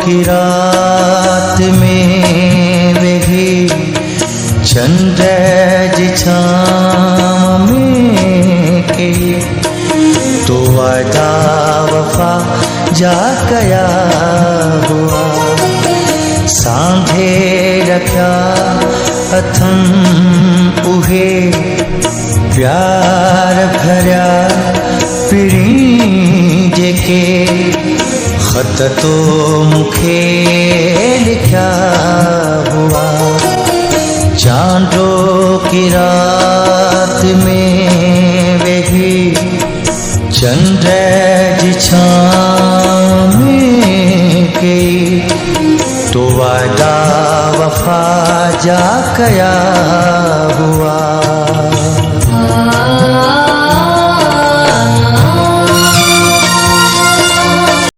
की रात में वेगी चंद्र जिछाम में के तो वादा वफा जा गया हुआ सांधे रखा अथम उहे प्यार भरा पिरी जेके खत तो मुखे लिखा हुआ चांदों की रात में वेगी चंद्र जिछाम में के तो वादा वफा जा गया हुआ।